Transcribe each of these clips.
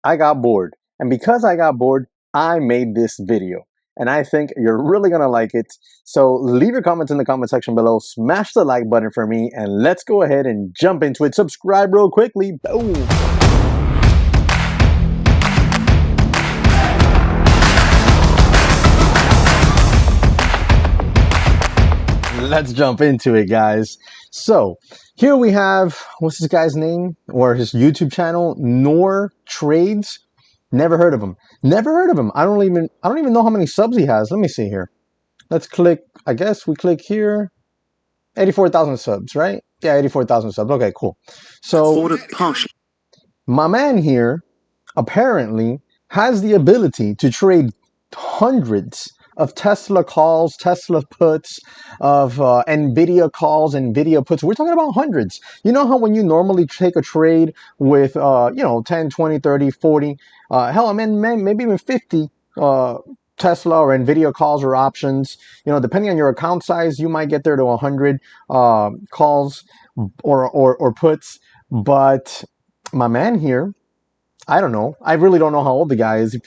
I got bored. And because I got bored, I made this video. And I think you're really going to like it. So leave your comments in the comment section below. Smash the like button for me. And let's go ahead and jump into it. Subscribe real quickly. Boom. Let's jump into it, guys. So here we have, what's this guy's name or his YouTube channel? Nour Trades. Never heard of him. Never heard of him. I don't even know how many subs he has. Let me see here. Let's click. I guess we click here. 84,000 subs, right? Yeah, 84,000 subs. Okay, cool. So my man here apparently has the ability to trade hundreds of Tesla calls, Tesla puts, of NVIDIA calls, NVIDIA puts. We're talking about hundreds. You know how when you normally take a trade with, 10, 20, 30, 40, hell, I mean, maybe even 50 Tesla or NVIDIA calls or options, depending on your account size, you might get there to 100 calls or puts. But my man here, I don't know. I really don't know how old the guy is.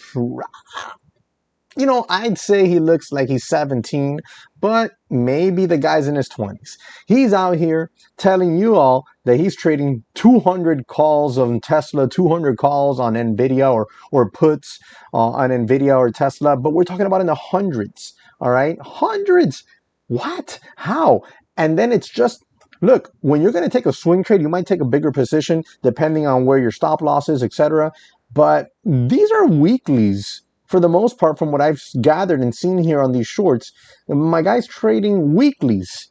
I'd say he looks like he's 17, but maybe the guy's in his 20s. He's out here telling you all that he's trading 200 calls on Tesla, 200 calls on NVIDIA or puts on NVIDIA or Tesla, but we're talking about in the hundreds, all right? Hundreds. What? How? And then it's just, look, when you're going to take a swing trade, you might take a bigger position depending on where your stop loss is, etc. But these are weeklies. For the most part, from what I've gathered and seen here on these shorts, my guy's trading weeklies.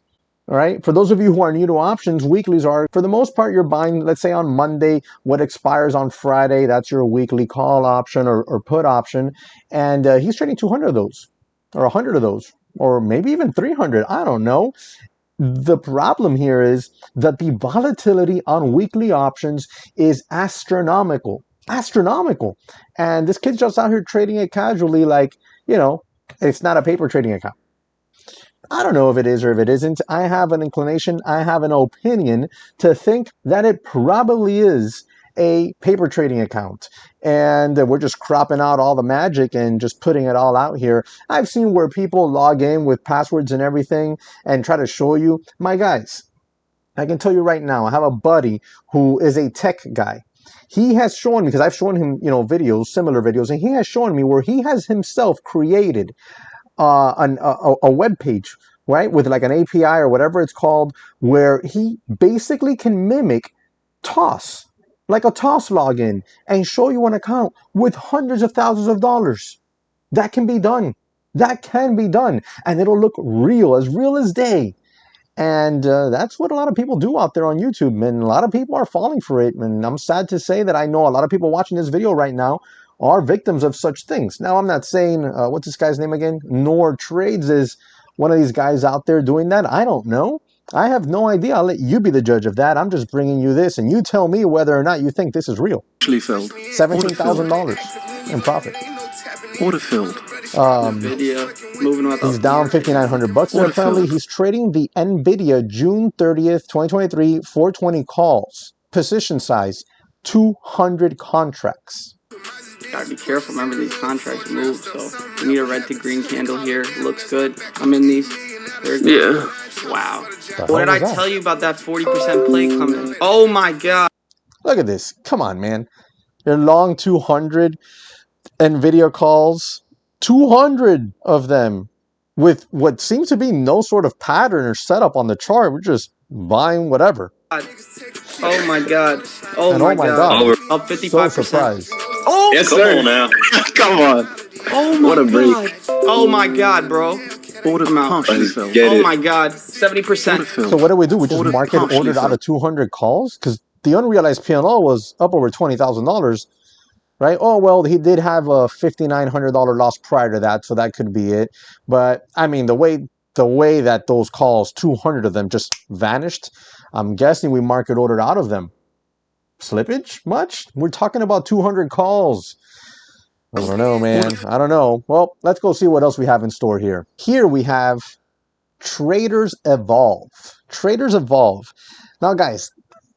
All right. For those of you who are new to options, weeklies are, for the most part, you're buying, let's say on Monday, what expires on Friday. That's your weekly call option or put option. And he's trading 200 of those or 100 of those or maybe even 300. I don't know. The problem here is that the volatility on weekly options is astronomical. And this kid's just out here trading it casually like, it's not a paper trading account. I don't know if it is or if it isn't. I have an inclination, I have an opinion to think that it probably is a paper trading account. And we're just cropping out all the magic and just putting it all out here. I've seen where people log in with passwords and everything and try to show you. My guys, I can tell you right now, I have a buddy who is a tech guy. He has shown me, because I've shown him, videos, similar videos, and he has shown me where he has himself created a web page, right, with like an API or whatever it's called, where he basically can mimic TOS, like a TOS login, and show you an account with hundreds of thousands of dollars. That can be done. That can be done, and it'll look real as day. And that's what a lot of people do out there on YouTube, and a lot of people are falling for it. And I'm sad to say that I know a lot of people watching this video right now are victims of such things. Now, I'm not saying, what's this guy's name again? Nour Trades is one of these guys out there doing that. I don't know. I have no idea. I'll let you be the judge of that. I'm just bringing you this, and you tell me whether or not you think this is real. Actually filled. $17,000 in profit. Order filled. He's down 5,900 bucks. And apparently he's trading the NVIDIA June 30th, 2023 420 calls. Position size 200 contracts. Gotta be careful. Remember, these contracts move, so we need a red to green candle here. Looks good. I'm in these. Yeah. Wow. What did I tell you about that 40% play coming? Oh my god. Look at this. Come on, man. You're long 200 NVIDIA calls. 200 of them with what seems to be no sort of pattern or setup on the chart. We're just buying whatever. Oh my god. Oh my god. Up 55%. So surprised. Oh, yes, sir. Now. Come on. Oh my god. Oh my god, bro. Order partially filled. Oh my god. 70%. So what do? We just market ordered out of 200 calls? Because the unrealized P&L was up over $20,000. Right? Oh, well, he did have a $5,900 loss prior to that, so that could be it. But, I mean, the way that those calls, 200 of them, just vanished, I'm guessing we market ordered out of them. Slippage? Much? We're talking about 200 calls. I don't know, man. I don't know. Well, let's go see what else we have in store here. Here we have Traders Evolve. Traders Evolve. Now, guys,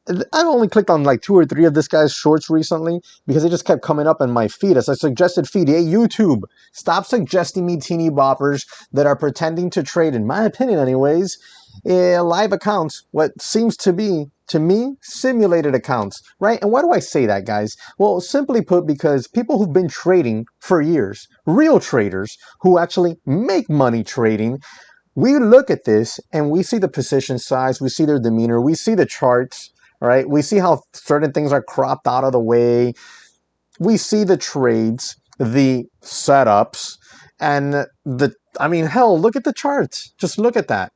I've only clicked on like 2 or 3 of this guy's shorts recently because it just kept coming up in my feed as a suggested feed. Hey, YouTube, stop suggesting me teeny boppers that are pretending to trade, in my opinion anyways, live accounts, what seems to be, to me, simulated accounts, right? And why do I say that, guys? Well, simply put, because people who've been trading for years, real traders who actually make money trading, we look at this and we see the position size, we see their demeanor, we see the charts, right? We see how certain things are cropped out of the way. We see the trades, the setups, and I mean, hell, look at the charts. Just look at that.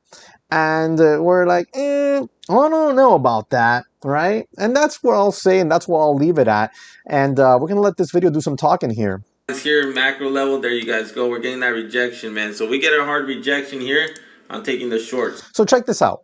And we're like, I don't know about that, right? And that's what I'll say, and that's what I'll leave it at. And we're going to let this video do some talking here. Here, macro level, there you guys go. We're getting that rejection, man. So we get a hard rejection here. I'm taking the shorts. So check this out.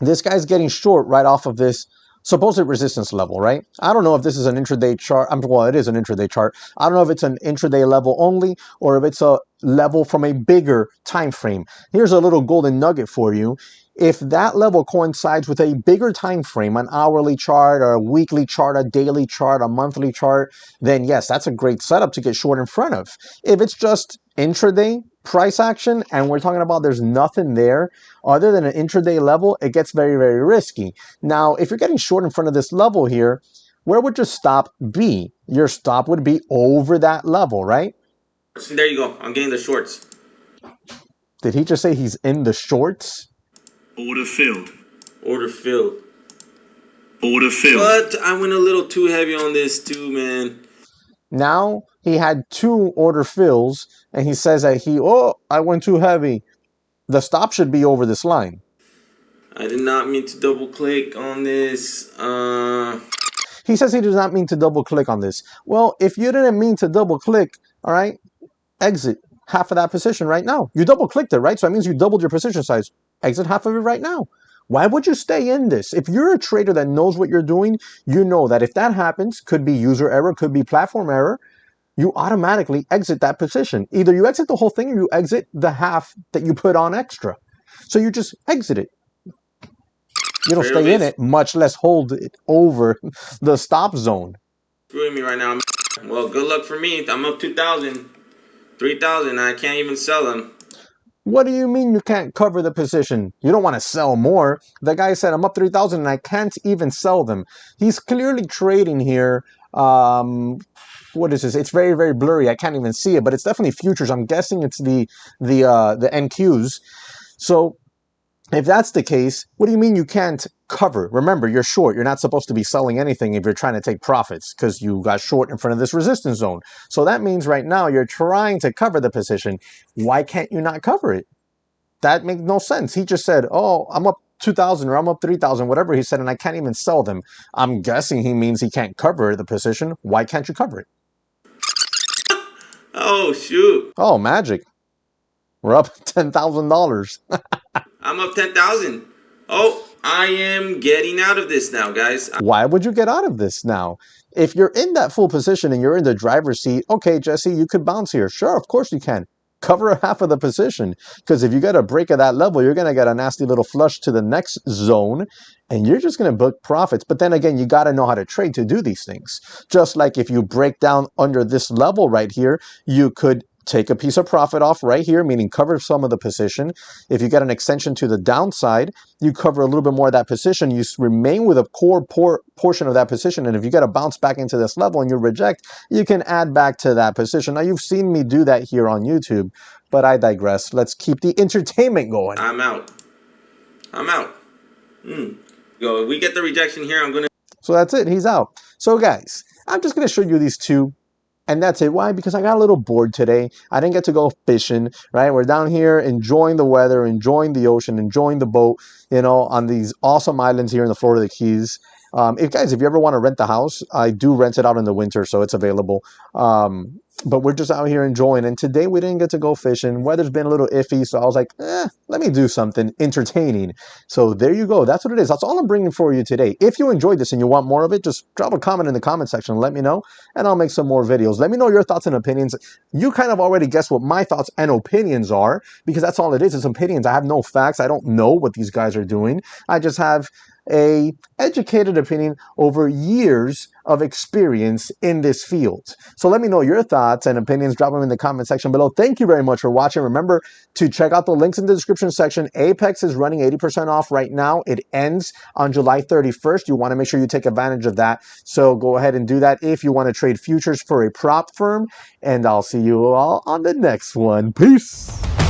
This guy's getting short right off of this supposed resistance level, right? I don't know if this is an intraday chart. Well, it is an intraday chart. I don't know if it's an intraday level only or if it's a level from a bigger time frame. Here's a little golden nugget for you. If that level coincides with a bigger time frame, an hourly chart or a weekly chart, a daily chart, a monthly chart, then yes, that's a great setup to get short in front of. If it's just intraday price action and we're talking about there's nothing there other than an intraday level, it gets very, very risky. Now, if you're getting short in front of this level here, where would your stop be? Your stop would be over that level, right? There you go. I'm getting the shorts. Did he just say he's in the shorts? Order filled. Order filled. Order filled. But I went a little too heavy on this too, man. Now he had 2 order fills and he says that I went too heavy. The stop should be over this line. I did not mean to double click on this. He says he does not mean to double click on this. Well, if you didn't mean to double click, all right, exit half of that position right now. You double clicked it, right? So that means you doubled your position size. Exit half of it right now. Why would you stay in this? If you're a trader that knows what you're doing, you know that if that happens, could be user error, could be platform error, you automatically exit that position. Either you exit the whole thing or you exit the half that you put on extra. So you just exit it. You don't stay in it, much less hold it over the stop zone. Screwing me right now. Well, good luck for me. I'm up 2,000, 3,000. I can't even sell them. What do you mean you can't cover the position? You don't want to sell more. The guy said, I'm up 3,000 and I can't even sell them. He's clearly trading here. What is this? It's very, very blurry. I can't even see it, but it's definitely futures. I'm guessing it's the NQs. So if that's the case, what do you mean you can't cover? Remember, you're short. You're not supposed to be selling anything if you're trying to take profits because you got short in front of this resistance zone. So that means right now you're trying to cover the position. Why can't you not cover it? That makes no sense. He just said, oh, I'm up 2,000 or I'm up 3,000, whatever he said, and I can't even sell them. I'm guessing he means he can't cover the position. Why can't you cover it? Oh, shoot. Oh, magic. We're up $10,000. I'm up 10,000. Oh, I am getting out of this now, guys. Why would you get out of this now? If you're in that full position and you're in the driver's seat, okay, Jesse, you could bounce here. Sure, of course you can. Cover half of the position, because if you get a break of that level, you're going to get a nasty little flush to the next zone, and you're just going to book profits. But then again, you got to know how to trade to do these things. Just like if you break down under this level right here, you could take a piece of profit off right here, meaning cover some of the position. If you get an extension to the downside, you cover a little bit more of that position. You remain with a core portion of that position. And if you get a bounce back into this level and you reject, you can add back to that position. Now, you've seen me do that here on YouTube, but I digress. Let's keep the entertainment going. I'm out. I'm out. Go. If we get the rejection here, I'm going to... So that's it. He's out. So, guys, I'm just going to show you these two. And that's it. Why? Because I got a little bored today. I didn't get to go fishing, right? We're down here enjoying the weather, enjoying the ocean, enjoying the boat, you know, on these awesome islands here in the Florida Keys. If you ever want to rent the house, I do rent it out in the winter, so it's available. But we're just out here enjoying. And today we didn't get to go fishing. Weather's been a little iffy, so I was like, let me do something entertaining. So there you go. That's what it is. That's all I'm bringing for you today. If you enjoyed this and you want more of it, just drop a comment in the comment section and let me know, and I'll make some more videos. Let me know your thoughts and opinions. You kind of already guessed what my thoughts and opinions are, because that's all it is. It's opinions. I have no facts. I don't know what these guys are doing. I just have a educated opinion over years of experience in this field. So let me know your thoughts and opinions. Drop them in the comment section below. Thank you very much for watching. Remember to check out the links in the description section. Apex is running 80% off right now. It ends on July 31st. You want to make sure you take advantage of that. So go ahead and do that if you want to trade futures for a prop firm. And I'll see you all on the next one. Peace.